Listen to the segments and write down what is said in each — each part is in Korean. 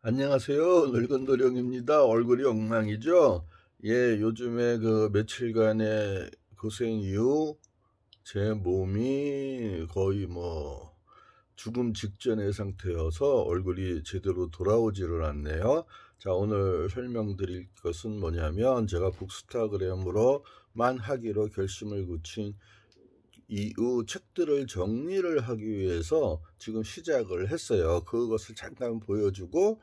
안녕하세요. 늙은 도령입니다. 얼굴이 엉망이죠? 예, 요즘에 그 며칠간의 고생 이후 제 몸이 거의 뭐 죽음 직전의 상태여서 얼굴이 제대로 돌아오지를 않네요. 자, 오늘 설명드릴 것은 뭐냐면 제가 북스타그램으로만 하기로 결심을 굳힌 이후 책들을 정리를 하기 위해서 지금 시작을 했어요. 그것을 잠깐 보여주고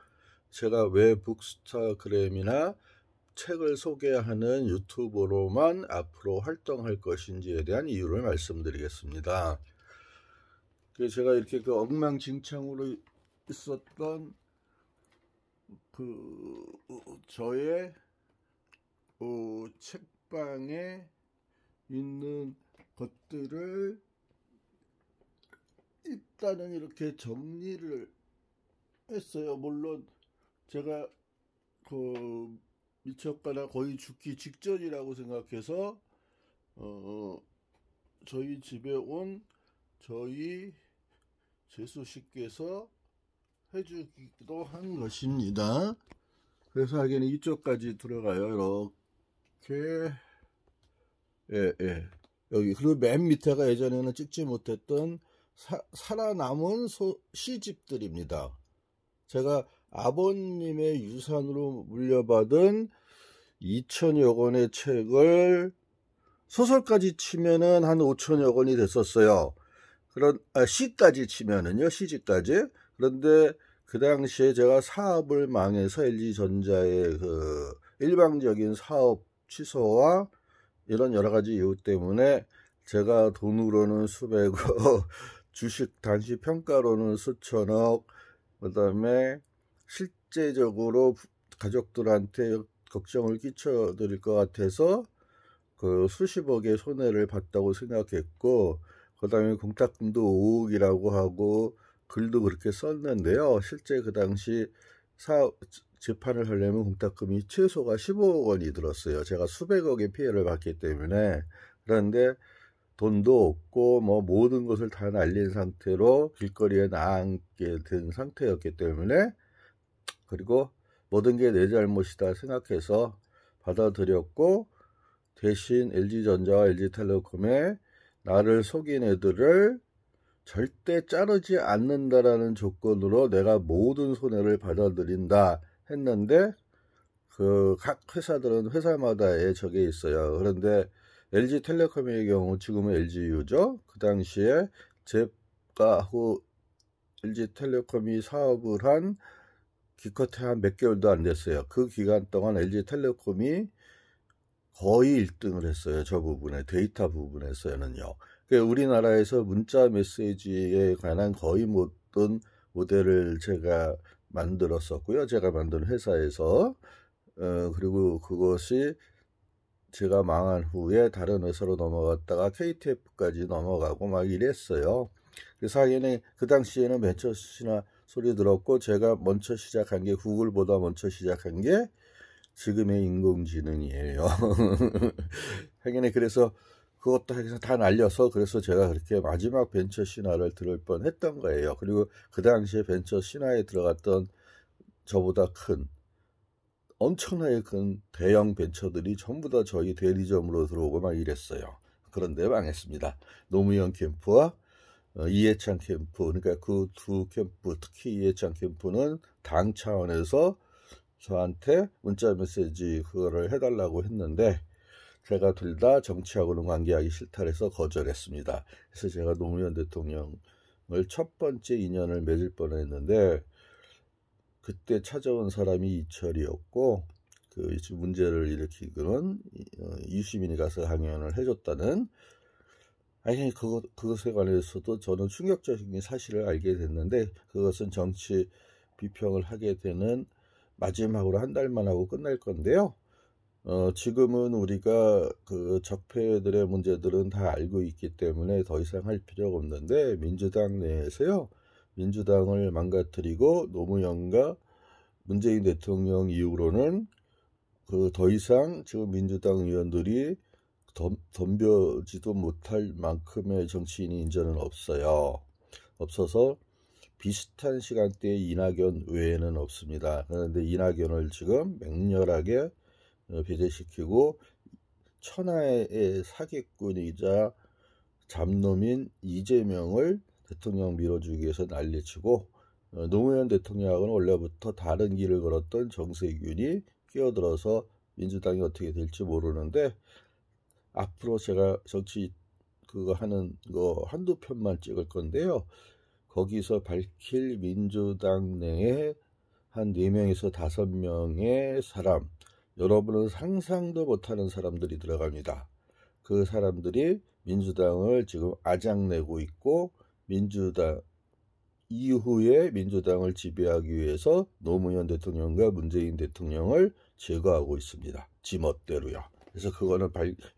제가 왜 북스타그램이나 책을 소개하는 유튜버로만 앞으로 활동할 것인지에 대한 이유를 말씀드리겠습니다. 제가 이렇게 그 엉망진창으로 있었던 저의 책방에 있는 것들을 일단은 이렇게 정리를 했어요. 물론 제가 미쳤거나 거의 죽기 직전이라고 생각해서 저희 집에 온 저희 재수씨께서 해주기도 한 것입니다. 그래서 하기에는 이쪽까지 들어가요. 이렇게 예. 여기 그리고 맨 밑에가 예전에는 찍지 못했던 살아남은 시집들입니다. 제가 아버님의 유산으로 물려받은 2천여 권의 책을 소설까지 치면은 한 5천여 권이 됐었어요. 시까지 치면은요, 시집까지. 그런데 그 당시에 제가 사업을 망해서 LG전자의 그 일방적인 사업 취소와 이런 여러 가지 이유 때문에 제가 돈으로는 수백억, 주식 단시 평가로는 수천억, 그 다음에 실제적으로 가족들한테 걱정을 끼쳐드릴 것 같아서 그 수십억의 손해를 봤다고 생각했고, 그 다음에 공탁금도 5억이라고 하고 글도 그렇게 썼는데요. 실제 그 당시 재판을 하려면 공탁금이 최소가 15억 원이 들었어요. 제가 수백억의 피해를 봤기 때문에. 그런데 돈도 없고 뭐 모든 것을 다 날린 상태로 길거리에 나앉게 된 상태였기 때문에, 그리고 모든 게 내 잘못이다 생각해서 받아들였고, 대신 LG전자와 LG텔레콤에 나를 속인 애들을 절대 자르지 않는다라는 조건으로 내가 모든 손해를 받아들인다 했는데, 그 각 회사들은 회사마다의 적에 있어요. 그런데 LG텔레콤의 경우 지금은 LG유죠. 그 당시에 제가 LG텔레콤이 사업을 한 기껏해 한 몇 개월도 안 됐어요. 그 기간 동안 LG텔레콤이 거의 1등을 했어요. 저 부분에, 데이터 부분에서는요. 우리나라에서 문자 메시지에 관한 거의 모든 모델을 제가 만들었었고요. 제가 만든 회사에서. 그리고 그것이 제가 망한 후에 다른 회사로 넘어갔다가 KTF까지 넘어가고 막 이랬어요. 그래서 하긴 그 당시에는 벤처시나 소리 들었고, 제가 먼저 시작한 게, 구글보다 먼저 시작한 게 지금의 인공지능이에요. 하긴 그래서 그것도 해서 다 날려서, 그래서 제가 그렇게 마지막 벤처 신화를 들을 뻔했던 거예요. 그리고 그 당시에 벤처 신화에 들어갔던 저보다 큰, 엄청나게 큰 대형 벤처들이 전부 다 저희 대리점으로 들어오고 막 이랬어요. 그런데 망했습니다. 노무현 캠프와 이해창 캠프, 그러니까 그 두 캠프, 특히 이해창 캠프는 당 차원에서 저한테 문자 메시지 그거를 해달라고 했는데, 제가 둘 다 정치하고는 관계하기 싫다 해서 거절했습니다. 그래서 제가 노무현 대통령을 첫 번째 인연을 맺을 뻔했는데, 그때 찾아온 사람이 이철이었고, 그 문제를 일으키고는 유시민이 가서 강연을 해줬다는, 아니 그것에 관해서도 저는 충격적인 사실을 알게 됐는데, 그것은 정치 비평을 하게 되는 마지막으로 한 달만 하고 끝날 건데요. 지금은 우리가 그 적폐들의 문제들은 다 알고 있기 때문에 더 이상 할 필요가 없는데, 민주당 내에서요, 민주당을 망가뜨리고 노무현과 문재인 대통령 이후로는 그 더 이상 지금 민주당 의원들이 덤벼지도 못할 만큼의 정치인이 이제는 없어요. 없어서 비슷한 시간대에 이낙연 외에는 없습니다. 그런데 이낙연을 지금 맹렬하게 배제시키고 천하의 사기꾼이자 잡놈인 이재명을 대통령 밀어주기 위해서 난리치고 노무현 대통령하고는 원래부터 다른 길을 걸었던 정세균이 끼어들어서 민주당이 어떻게 될지 모르는데 앞으로 제가 정치 그거 하는 거 한두 편만 찍을 건데요. 거기서 밝힐 민주당 내에 한 4명에서 5명의 사람, 여러분은 상상도 못하는 사람들이 들어갑니다. 그 사람들이 민주당을 지금 아작내고 있고 민주당 이후에 민주당을 지배하기 위해서 노무현 대통령과 문재인 대통령을 제거하고 있습니다. 지멋대로요. 그래서 그거는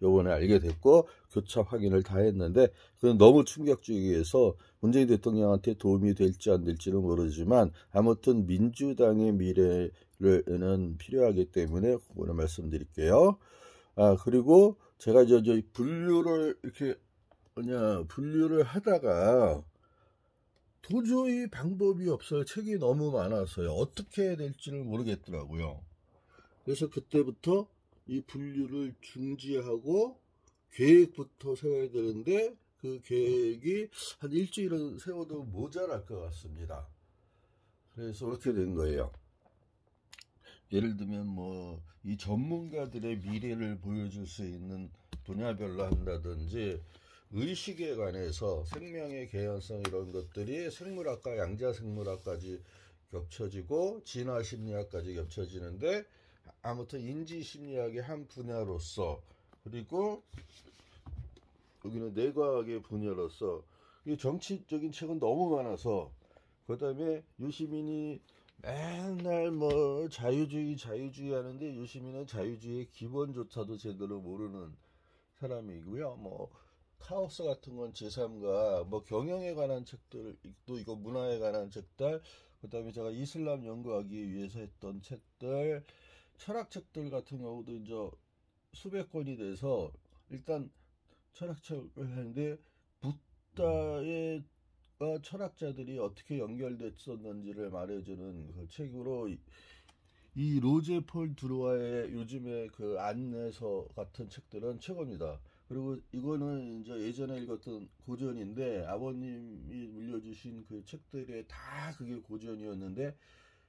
요번에 알게 됐고 교차 확인을 다 했는데 그건 너무 충격적이어서 문재인 대통령한테 도움이 될지 안 될지는 모르지만 아무튼 민주당의 미래는 필요하기 때문에 그거는 말씀드릴게요. 그리고 제가 이제 분류를 이렇게 분류를 하다가 도저히 방법이 없어요. 책이 너무 많아서요. 어떻게 해야 될지를 모르겠더라고요. 그래서 그때부터 이 분류를 중지하고 계획부터 세워야 되는데 그 계획이 한 일주일은 세워도 모자랄 것 같습니다. 그래서 그렇게 된 거예요. 예를 들면 뭐 이 전문가들의 미래를 보여줄 수 있는 분야별로 한다든지 의식에 관해서 생명의 개연성 이런 것들이 생물학과 양자생물학까지 겹쳐지고 진화심리학까지 겹쳐지는데 아무튼 인지심리학의 한 분야로서 그리고 여기는 뇌과학의 분야로서 이 정치적인 책은 너무 많아서 그 다음에 유시민이 맨날 뭐 자유주의 하는데 유시민은 자유주의의 기본조차도 제대로 모르는 사람이고요. 뭐 카오스 같은 건 제3가 뭐 경영에 관한 책들 또 이거 문화에 관한 책들 그 다음에 제가 이슬람 연구하기 위해서 했던 책들 철학책들 같은 경우도 이제 수백 권이 돼서 일단 철학책을 하는데 붓다의 철학자들이 어떻게 연결됐었는지를 말해주는 그 책으로 이 로제 폴 드루아의 요즘에 그 안내서 같은 책들은 최고입니다. 그리고 이거는 이제 예전에 읽었던 고전인데 아버님이 물려주신 그 책들에 다 그게 고전이었는데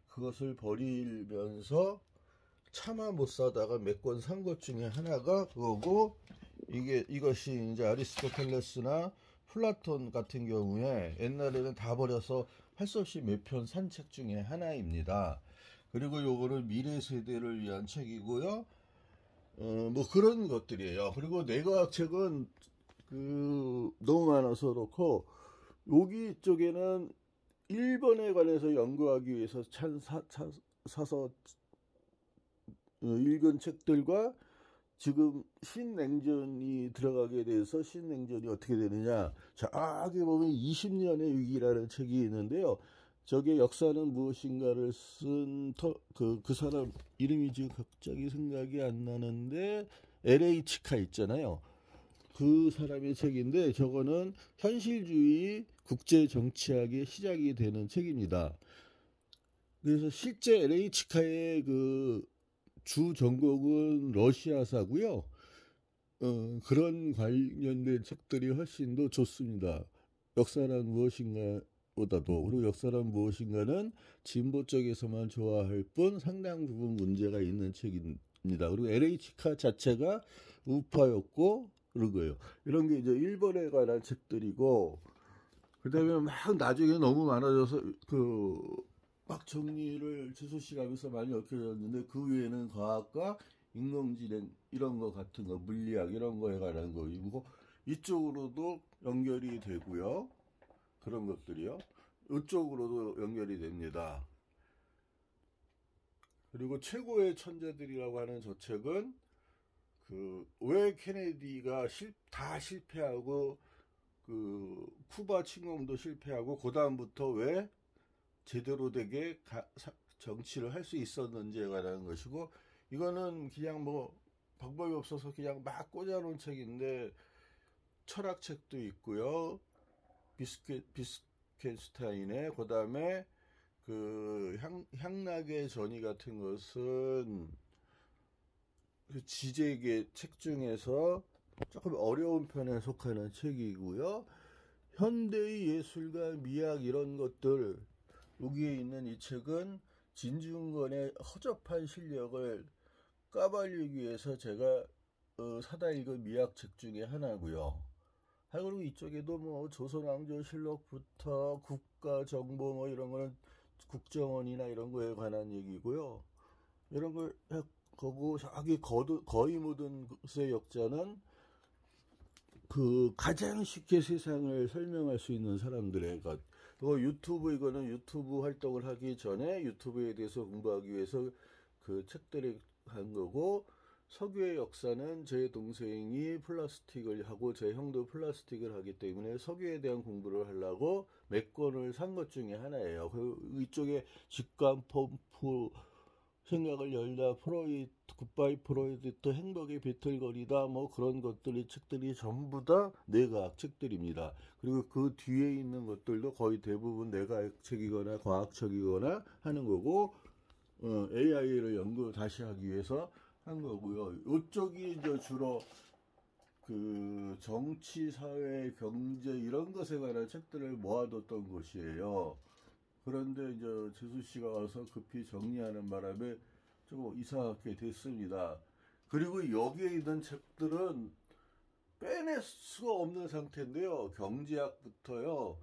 그것을 버리면서 차마 못 사다가 몇 권 산 것 중에 하나가 그거고 이것이 이제 아리스토텔레스나 플라톤 같은 경우에 옛날에는 다 버려서 할 수 없이 몇 편 산 책 중에 하나입니다. 그리고 요거는 미래 세대를 위한 책이고요. 뭐 그런 것들이에요. 그리고 뇌과학 책은 너무 많아서 그렇고 여기 쪽에는 일본에 관해서 연구하기 위해서 사서 읽은 책들과 지금 신냉전이 들어가게 돼서 신냉전이 어떻게 되느냐 저기 보면 20년의 위기라는 책이 있는데요. 저게 역사는 무엇인가를 쓴 그 사람 이름이 지금 갑자기 생각이 안 나는데 LA 치카 있잖아요. 그 사람의 책인데 저거는 현실주의 국제 정치학의 시작이 되는 책입니다. 그래서 실제 LA 치카의 그 주 전공은 러시아사고요. 그런 관련된 책들이 훨씬 더 좋습니다. 역사란 무엇인가 보다도 그리고 역사란 무엇인가는 진보 쪽에서만 좋아할 뿐 상당 부분 문제가 있는 책입니다. 그리고 LA 치카 자체가 우파였고 그런 거예요. 이런 게 이제 일본에 관한 책들이고 그다음에 막 나중에 너무 많아져서 막 정리를 최소식 하면서 많이 얽혀졌는데 그 외에는 과학과 인공지능 이런 거 같은 거 물리학 이런 거에 관한 거이고 이쪽으로도 연결이 되고요. 그런 것들이요. 이쪽으로도 연결이 됩니다. 그리고 최고의 천재들이라고 하는 저 책은 왜 케네디가 다 실패하고 쿠바 침공도 실패하고 그 다음부터 왜 제대로 되게 정치를 할 수 있었는지에 관한 것이고 이거는 그냥 뭐 방법이 없어서 그냥 막 꽂아놓은 책인데 철학책도 있고요. 위트겐슈타인의, 그 다음에 그 향락의 전이 같은 것은 그 지제계 책 중에서 조금 어려운 편에 속하는 책이고요. 현대의 예술과 미학 이런 것들, 여기에 있는 이 책은 진중권의 허접한 실력을 까발리기 위해서 제가 사다 읽은 미학책 중에 하나고요. 그리고 이쪽에도 뭐 조선왕조실록부터 국가정보 뭐 이런 거는 국정원이나 이런 거에 관한 얘기고요. 이런 걸 거고, 저기 거의 모든 것의 역자는 그 가장 쉽게 세상을 설명할 수 있는 사람들의 것. 유튜브, 이거는 유튜브 활동을 하기 전에 유튜브에 대해서 공부하기 위해서 그 책들을 한 거고, 석유의 역사는 제 동생이 플라스틱을 하고 제 형도 플라스틱을 하기 때문에 석유에 대한 공부를 하려고 몇 권을 산 것 중에 하나예요. 이쪽에 직관 펌프, 생각을 열다, 프로이트, 굿바이 프로이트, 또 행복의 비틀거리다, 뭐 그런 것들이 책들이 전부 다 뇌과학 책들입니다. 그리고 그 뒤에 있는 것들도 거의 대부분 뇌과학 책이거나 과학책이거나 하는 거고, AI를 연구 다시 하기 위해서 한 거고요. 이쪽이 이제 주로 그 정치, 사회, 경제 이런 것에 관한 책들을 모아뒀던 곳이에요. 그런데 이제 재수 씨가 와서 급히 정리하는 바람에 좀 이상하게 됐습니다. 그리고 여기에 있는 책들은 빼낼 수가 없는 상태인데요. 경제학부터요,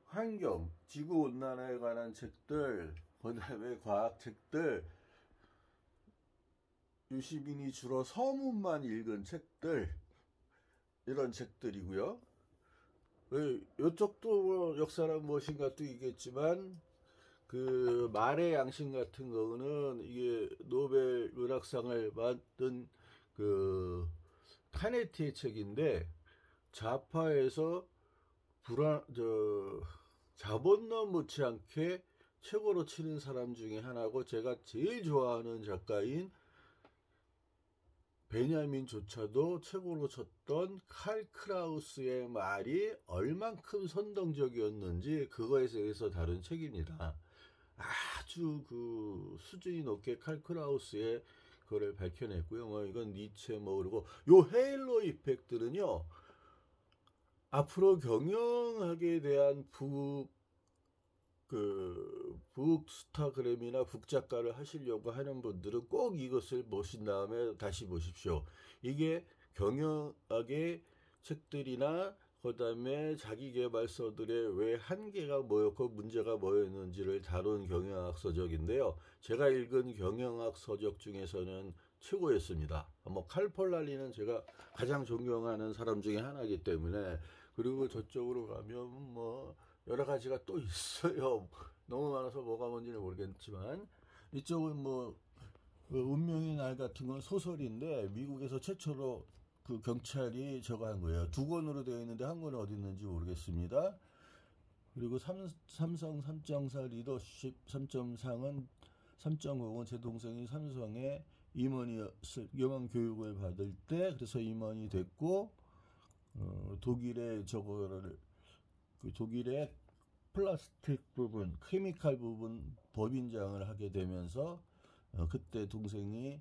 환경, 지구온난화에 관한 책들, 그 다음에 과학책들, 유시민이 주로 서문만 읽은 책들, 이런 책들이고요. 이쪽도 뭐 역사란 무엇인가 또 있겠지만, 그 말의 양심 같은 거는 이게 노벨 문학상을 받은 그 카네티의 책인데, 좌파에서 자본론 못지않게 최고로 치는 사람 중에 하나고, 제가 제일 좋아하는 작가인 베냐민조차도 최고로 쳤던 칼 크라우스의 말이 얼만큼 선동적이었는지 그거에 대해서 다룬 책입니다. 아주 그 수준이 높게 칼 크라우스의 그거를 밝혀냈고요. 뭐 이건 니체 뭐, 그리고 요 헤일로 이펙트는요, 앞으로 경영학에 대한 북스타그램이나 북작가를 하시려고 하는 분들은 꼭 이것을 보신 다음에 다시 보십시오. 이게 경영학의 책들이나 그 다음에 자기계발서들의 왜 한계가 뭐였고 문제가 뭐였는지를 다룬 경영학 서적인데요. 제가 읽은 경영학 서적 중에서는 최고였습니다. 뭐 칼폴라리는 제가 가장 존경하는 사람 중에 하나이기 때문에. 그리고 저쪽으로 가면 뭐 여러 가지가 또 있어요. 너무 많아서 뭐가 뭔지는 모르겠지만, 이쪽은 뭐 운명의 날 같은 건 소설인데 미국에서 최초로 그 경찰이 저거 한 거예요. 2권으로 되어 있는데 한 권은 어디 있는지 모르겠습니다. 그리고 삼성 3.4 리더십 3.3은 3.5은 제 동생이 삼성에 임원 교육을 받을 때 그래서 임원이 됐고, 독일의 저거를 그 독일의 플라스틱 부분, 케미칼 부분 법인장을 하게 되면서 그때 동생이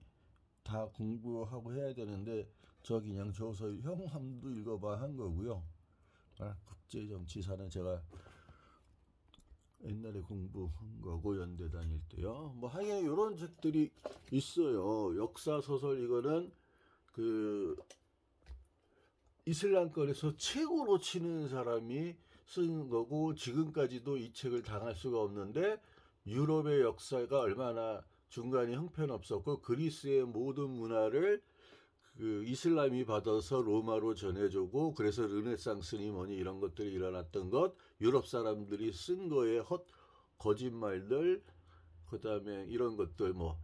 다 공부하고 해야 되는데 저 그냥 줘서 형함도 읽어봐 한 거고요. 국제정치사는 제가 옛날에 공부한 거고 연대 다닐 때요. 뭐 하여간 이런 책들이 있어요. 역사 소설, 이거는 그 이슬람권에서 최고로 치는 사람이 쓴 거고, 지금까지도 이 책을 당할 수가 없는데, 유럽의 역사가 얼마나 중간이 형편없었고 그리스의 모든 문화를 그 이슬람이 받아서 로마로 전해주고, 그래서 르네상스니 뭐니 이런 것들이 일어났던 것, 유럽 사람들이 쓴 거에 거짓말들, 그 다음에 이런 것들, 뭐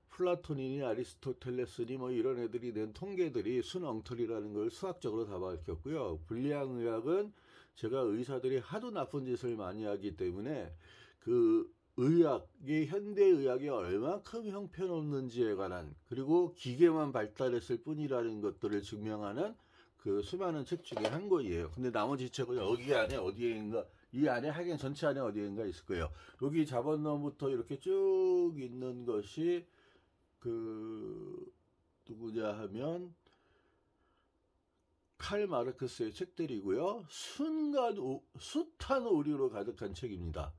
플라톤이니 아리스토텔레스니 뭐 이런 애들이 낸 통계들이 순 엉터리라는 걸 수학적으로 다 밝혔고요. 불량의학은 제가 의사들이 하도 나쁜 짓을 많이 하기 때문에 그 의학이, 현대의학이 얼만큼 형편없는지에 관한, 그리고 기계만 발달했을 뿐이라는 것들을 증명하는 그 수많은 책 중에 한 권이에요. 근데 나머지 책은 여기 안에 어디에인가 이 안에 하긴 전체 안에 어디인가 있을 거예요. 여기 자본론부터 이렇게 쭉 있는 것이 누구냐 하면 칼 마르크스의 책들이고요. 숱한 오류로 가득한 책입니다.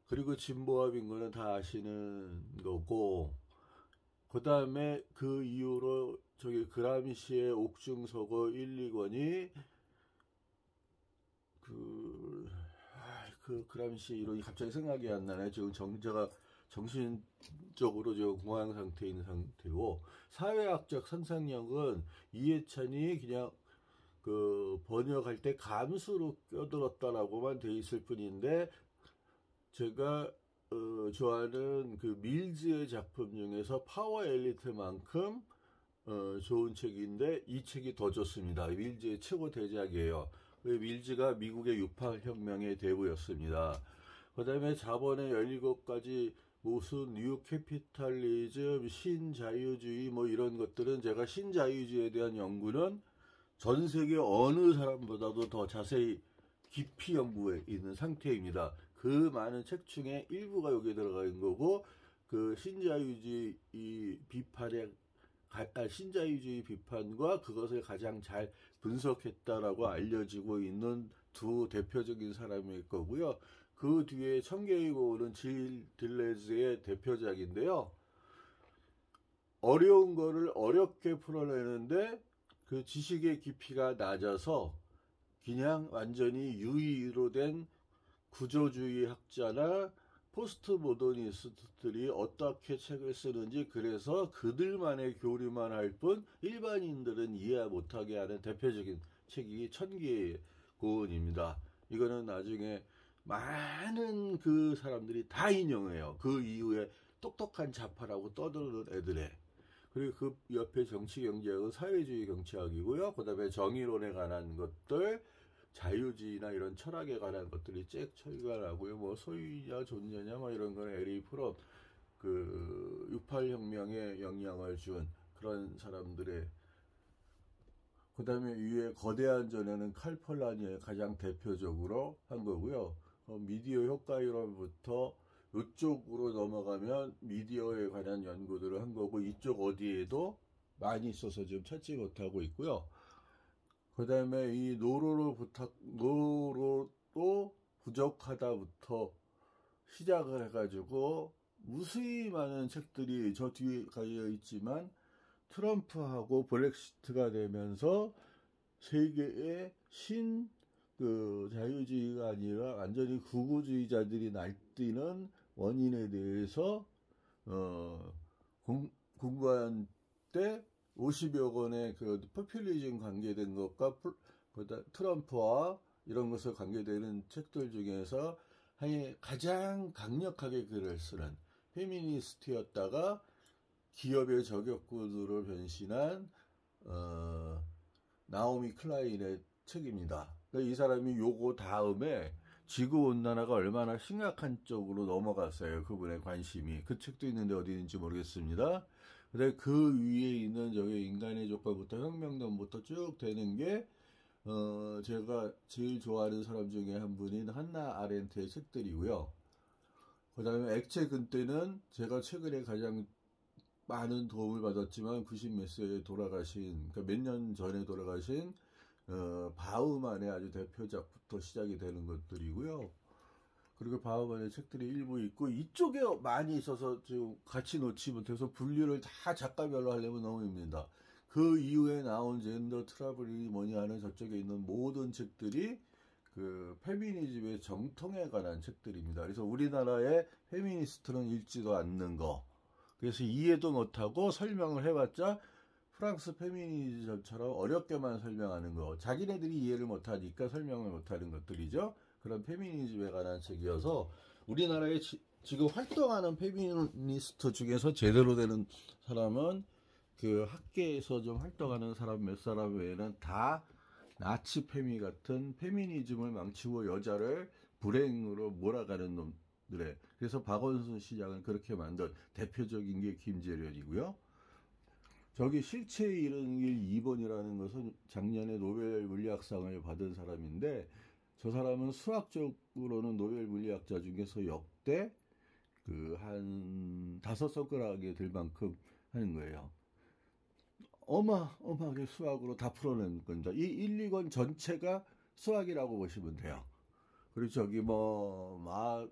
그리고 진보와 빈곤은 다 아시는 거고, 그 다음에 그 이후로 저기 그람시의 옥중서고 1, 2권이 그람시 이론이 갑자기 생각이 안 나네. 지금 제가 정신적으로 지금 공황 상태에 있는 상태고, 사회학적 상상력은 이해찬이 그냥 번역할 때 감수로 껴들었다라고만 돼 있을 뿐인데, 제가 좋아하는 밀즈의 작품 중에서 파워 엘리트만큼 좋은 책인데 이 책이 더 좋습니다. 밀즈의 최고 대작이에요. 밀즈가 미국의 6.8혁명의 대부였습니다. 그 다음에 자본의 17가지 무슨 뉴 캐피탈리즘, 신자유주의 뭐 이런 것들은 제가 신자유주의에 대한 연구는 전 세계 어느 사람보다도 더 자세히 깊이 연구해 있는 상태입니다. 그 많은 책 중에 일부가 여기에 들어가 있는 거고, 신자유주의 비판과 그것을 가장 잘 분석했다라고 알려지고 있는 두 대표적인 사람일 거고요. 그 뒤에 청개의 고울은 질 딜레즈의 대표작인데요. 어려운 거를 어렵게 풀어내는데 그 지식의 깊이가 낮아서 그냥 완전히 유의로 된 구조주의 학자나 포스트 모더니스트들이 어떻게 책을 쓰는지, 그래서 그들만의 교류만 할 뿐 일반인들은 이해 못하게 하는 대표적인 책이 천기의 고운입니다. 이거는 나중에 많은 그 사람들이 다 인용해요. 그 이후에 똑똑한 좌파라고 떠드는 애들의. 그리고 그 옆에 정치경제학은 사회주의 경제학이고요. 그 다음에 정의론에 관한 것들, 자유주의나 이런 철학에 관한 것들이 쭉 철거하고요. 뭐 소유냐 존재냐 뭐 이런 건 에리 프롬, 68혁명에 영향을 준 그런 사람들의. 그 다음에 위에 거대한 전에는 칼폴라니에 가장 대표적으로 한 거고요. 미디어 효과이론부터 이쪽으로 넘어가면 미디어에 관한 연구들을 한 거고, 이쪽 어디에도 많이 있어서 지금 찾지 못하고 있고요. 그 다음에 이 노로도 부족하다부터 시작을 해가지고 무수히 많은 책들이 저 뒤에 가려 있지만, 트럼프하고 브렉시트가 되면서 세계의 자유주의가 아니라 완전히 극우주의자들이 날뛰는 원인에 대해서 공부한 때 50여 권의 포퓰리즘 관계된 것과 트럼프와 이런 것을 관계되는 책들 중에서 가장 강력하게 글을 쓰는 페미니스트였다가 기업의 저격구로 변신한 나오미 클라인의 책입니다. 그러니까 이 사람이 요거 다음에 지구온난화가 얼마나 심각한 쪽으로 넘어갔어요. 그분의 관심이. 그 책도 있는데 어디 있는지 모르겠습니다. 근데 그 위에 있는 저기 인간의 조건부터 혁명론부터 쭉 되는 게 제가 제일 좋아하는 사람 중에 한 분인 한나 아렌트의 책들이고요. 그 다음에 액체 근대는 제가 최근에 가장 많은 도움을 받았지만 90몇 세에 돌아가신, 그러니까 몇 년 전에 돌아가신 바우만의 아주 대표작부터 시작이 되는 것들이고요. 그리고 바우만의 책들이 일부 있고, 이쪽에 많이 있어서 지금 같이 놓지 못해서 분류를 다 작가별로 하려면 너무 힘듭니다. 그 이후에 나온 젠더 트러블이 뭐냐 하는 저쪽에 있는 모든 책들이 페미니즘의 정통에 관한 책들입니다. 그래서 우리나라의 페미니스트는 읽지도 않는 거, 그래서 이해도 못하고 설명을 해봤자 프랑스 페미니즘처럼 어렵게만 설명하는 거, 자기네들이 이해를 못하니까 설명을 못하는 것들이죠. 그런 페미니즘에 관한 책이어서 우리나라에 지금 활동하는 페미니스트 중에서 제대로 되는 사람은 학계에서 좀 활동하는 사람 몇 사람 외에는 다 나치 페미 같은 페미니즘을 망치고 여자를 불행으로 몰아가는 놈들의. 그래서 박원순 시장은 그렇게 만든 대표적인 게 김재련이고요. 저기 실체에 이르는 길 2번이라는 것은 작년에 노벨 물리학상을 받은 사람인데, 저 사람은 수학적으로는 노벨 물리학자 중에서 역대 한 5손가락에 들 만큼 하는 거예요. 어마어마하게 수학으로 다 풀어낸 겁니다. 이 1, 2권 전체가 수학이라고 보시면 돼요. 그리고 저기 마더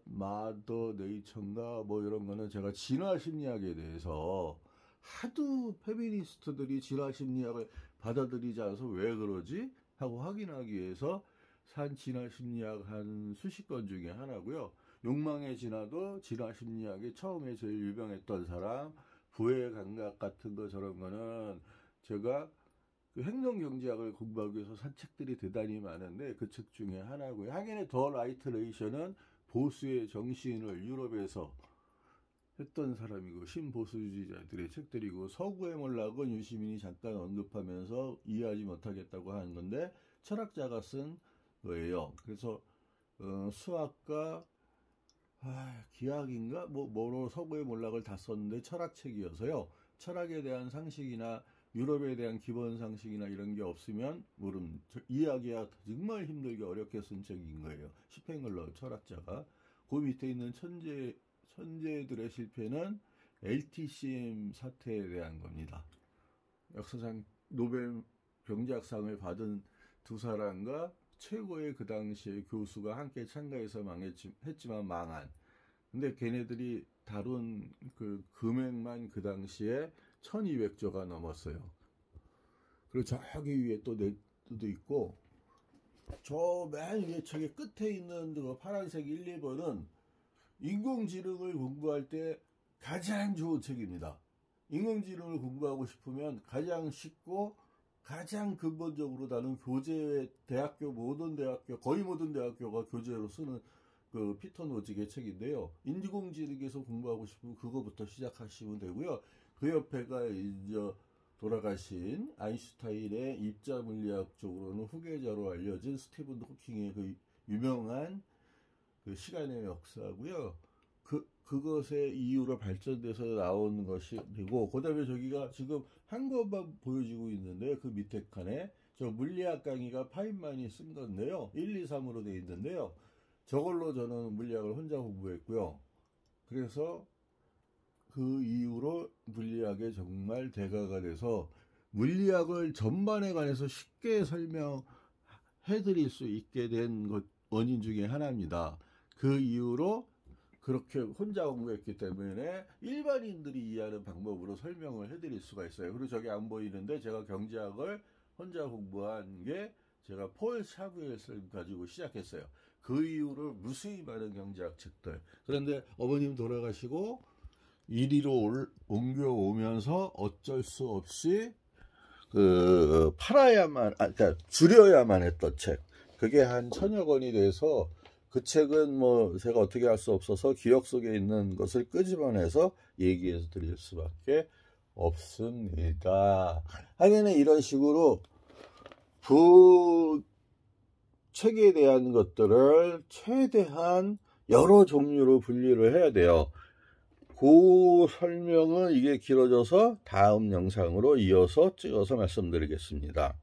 네이처인가 이런 거는 제가 진화 심리학에 대해서 하도 페미니스트들이 진화 심리학을 받아들이지 않아서 왜 그러지 하고 확인하기 위해서 산 진화 심리학 한 수십 권 중에 하나고요. 욕망의 진화도 진화 심리학이 처음에 제일 유명했던 사람, 부의 감각 같은 거 저런 거는 제가 행동경제학을 공부하기 위해서 산 책들이 대단히 많은데 그 책 중에 하나고요. 하긴의 더 라이트 레이션은 보수의 정신을 유럽에서 했던 사람이고 신보수주의자들의 책들이고, 서구의 몰락은 유시민이 잠깐 언급하면서 이해하지 못하겠다고 하는 건데 철학자가 쓴 거예요. 그래서 수학과 기하학인가 뭐로 서구의 몰락을 다 썼는데 철학책이어서요. 철학에 대한 상식이나 유럽에 대한 기본 상식이나 이런 게 없으면 이해하기가 정말 힘들게 어렵게 쓴 책인 거예요. 시팽글러 철학자가. 그 밑에 있는 천재들의 실패는 LTCM 사태에 대한 겁니다. 역사상 노벨 경제학상을 받은 두 사람과 최고의 그 당시에 교수가 함께 참가해서 했지만 망한. 근데 걔네들이 다룬 그 금액만 그 당시에 1200조가 넘었어요. 그리고 저기 위에 또 네트도 있고, 저 맨 위에 책의 끝에 있는 그 파란색 1, 2번은 인공지능을 공부할 때 가장 좋은 책입니다. 인공지능을 공부하고 싶으면 가장 쉽고 가장 근본적으로 다른 교재, 거의 모든 대학교가 교재로 쓰는 그 피터 노직의 책인데요. 인공지능에서 공부하고 싶으면 그거부터 시작하시면 되고요. 그 옆에가 이제 돌아가신 아인슈타인의 입자 물리학 쪽으로는 후계자로 알려진 스티븐 호킹의 그 유명한 그 시간의 역사고요. 그것의 이유로 발전돼서 나오는 것이고, 그 다음에 저기가 지금 한 것만 보여지고 있는데 그 밑에 칸에 저 물리학 강의가 파인만이 쓴 건데요. 1, 2, 3으로 되어 있는데요. 저걸로 저는 물리학을 혼자 공부했고요. 그래서 그 이후로 물리학에 정말 대가가 돼서 물리학을 전반에 관해서 쉽게 설명해드릴 수 있게 된 원인 중에 하나입니다. 그 이후로 그렇게 혼자 공부했기 때문에 일반인들이 이해하는 방법으로 설명을 해드릴 수가 있어요. 그리고 저기 안 보이는데 제가 경제학을 혼자 공부한 게 제가 폴 샤브엘을 가지고 시작했어요. 그 이후로 무수히 많은 경제학 책들. 그런데 어머님 돌아가시고 이리로 옮겨오면서 어쩔 수 없이 그러니까 줄여야만 했던 책. 그게 한 1000여 권이 돼서 그 책은 제가 어떻게 할 수 없어서 기억 속에 있는 것을 끄집어내서 얘기해서 드릴 수밖에 없습니다. 하기는 이런 식으로 책에 대한 것들을 최대한 여러 종류로 분리를 해야 돼요. 그 설명은 이게 길어져서 다음 영상으로 이어서 찍어서 말씀드리겠습니다.